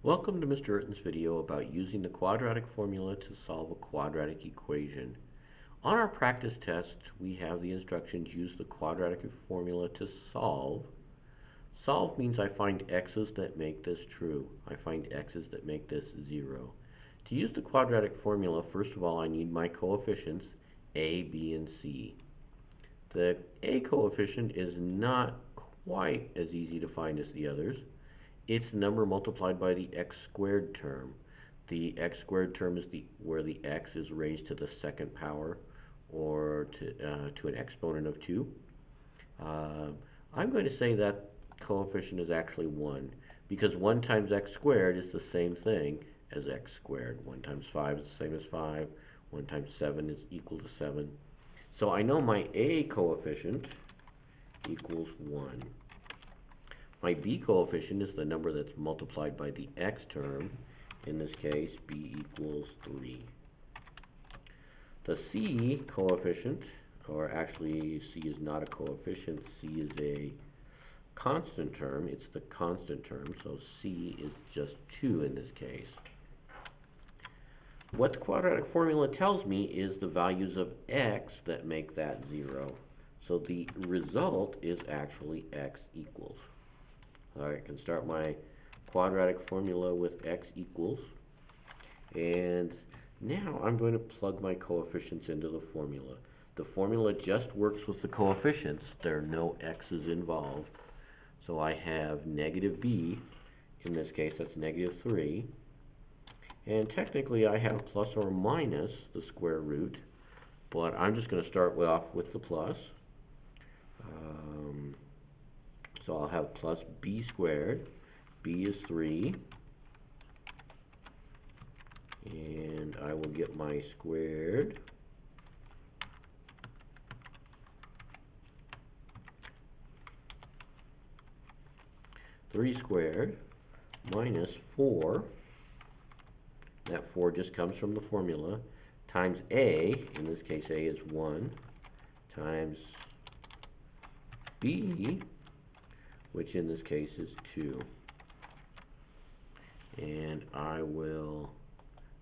Welcome to Mr. Urton's video about using the quadratic formula to solve a quadratic equation. On our practice test, we have the instructions use the quadratic formula to solve. Solve means I find x's that make this true. I find x's that make this 0. To use the quadratic formula, first of all, I need my coefficients, a, b, and c. The a coefficient is not quite as easy to find as the others. It's the number multiplied by the x squared term. The x squared term is where the x is raised to the second power, or to an exponent of 2. I'm going to say that coefficient is actually 1, because 1 times x squared is the same thing as x squared. 1 times 5 is the same as 5. 1 times 7 is equal to 7. So I know my a coefficient equals 1. My b coefficient is the number that's multiplied by the x term. In this case, b equals 3. The c coefficient, or actually c is not a coefficient, c is a constant term. It's the constant term, so c is just 2 in this case. What the quadratic formula tells me is the values of x that make that 0. So the result is actually x equals. Alright, I can start my quadratic formula with x equals, and now I'm going to plug my coefficients into the formula. The formula just works with the coefficients. There are no x's involved. So I have negative b, in this case that's negative 3, and technically I have plus or minus the square root, but I'm just going to start off with the plus. So I'll have plus b squared. B is 3. And I will get my squared. Three squared minus 4. That 4 just comes from the formula. Times a, in this case a is 1, times b, which in this case is 2. And I will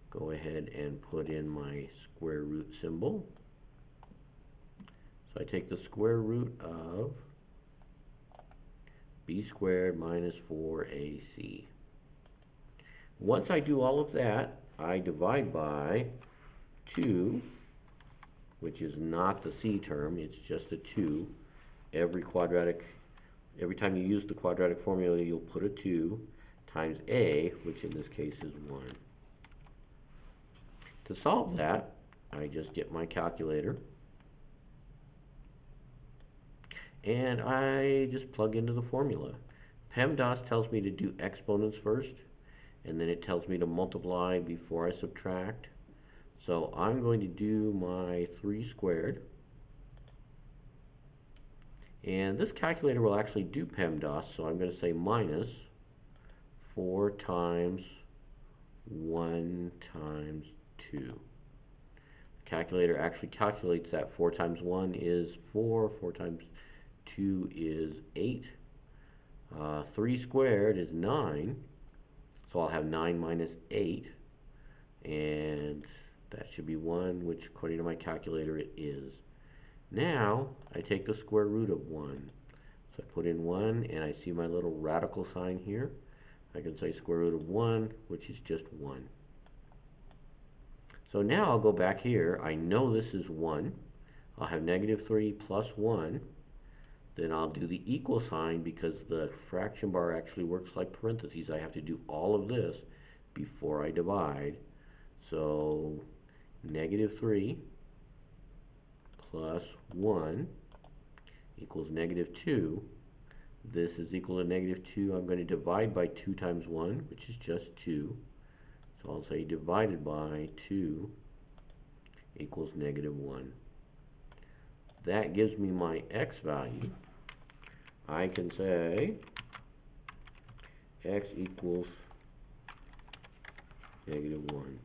go ahead and put in my square root symbol. So I take the square root of b squared minus 4ac. Once I do all of that, I divide by 2, which is not the c term, it's just a 2. Every time you use the quadratic formula, you'll put a 2 times a, which in this case is 1. To solve that, I just get my calculator, and I just plug into the formula. PEMDAS tells me to do exponents first, and then it tells me to multiply before I subtract. So I'm going to do my 3 squared. And this calculator will actually do PEMDAS, so I'm going to say minus 4 times 1 times 2. The calculator actually calculates that 4 times 1 is 4, 4 times 2 is 8. 3 squared is 9, so I'll have 9 minus 8, and that should be 1, which according to my calculator it is. Now, I take the square root of 1. So I put in 1, and I see my little radical sign here. I can say square root of 1, which is just 1. So now I'll go back here. I know this is 1. I'll have negative 3 plus 1. Then I'll do the equal sign, because the fraction bar actually works like parentheses. I have to do all of this before I divide. So negative 3 plus 1 equals negative 2. This is equal to negative 2. I'm going to divide by 2 times 1, which is just 2. So I'll say divided by 2 equals negative 1. That gives me my x value. I can say x equals negative 1.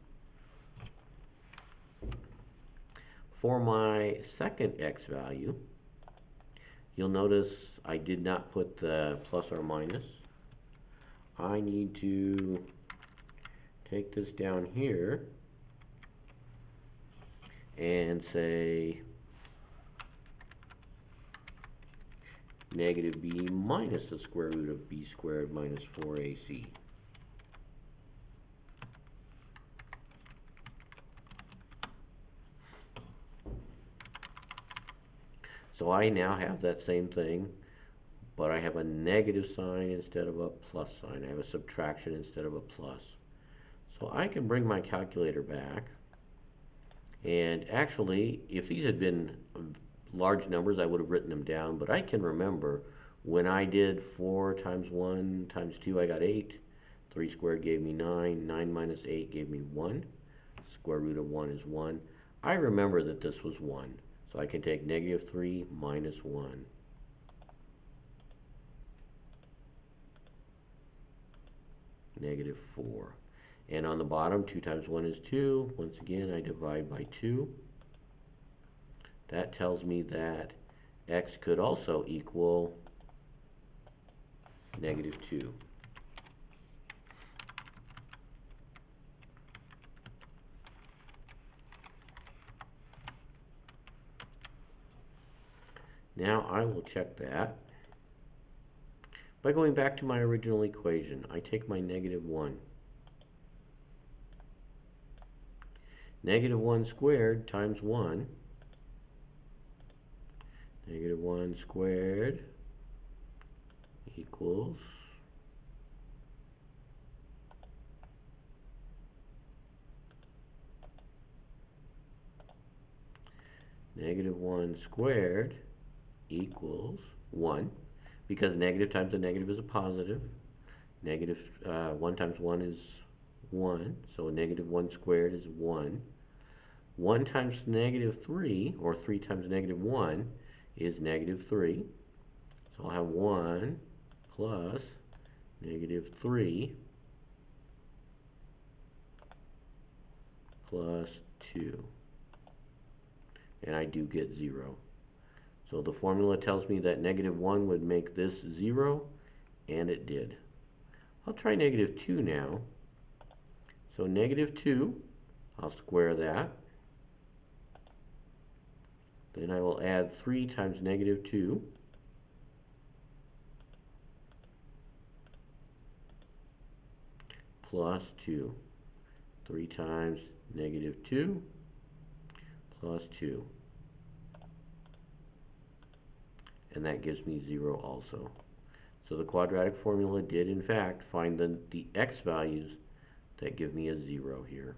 For my second x value, you'll notice I did not put the plus or minus. I need to take this down here and say negative b minus the square root of b squared minus 4ac. So I now have that same thing, but I have a negative sign instead of a plus sign. I have a subtraction instead of a plus. So I can bring my calculator back, and actually, if these had been large numbers, I would have written them down, but I can remember when I did 4 times 1 times 2, I got 8. 3 squared gave me 9. 9 minus 8 gave me 1. Square root of 1 is 1. I remember that this was 1. So I can take negative 3 minus 1. Negative 4. And on the bottom, 2 times 1 is 2. Once again, I divide by 2. That tells me that x could also equal negative 2. Now I will check that by going back to my original equation. I take my negative 1. Negative 1 squared times 1. Negative 1 squared equals negative 1 squared equals 1, because negative times a negative is a positive. Negative 1 times 1 is 1, so negative 1 squared is 1. 1 times negative 3, or 3 times negative 1, is negative 3. So I'll have 1 plus negative 3 plus 2. And I do get 0. So the formula tells me that negative 1 would make this 0, and it did. I'll try negative 2 now. So negative 2, I'll square that. Then I will add 3 times negative 2. Plus 2. 3 times negative 2 plus 2. And that gives me 0 also. So the quadratic formula did in fact find the x values that give me a 0 here.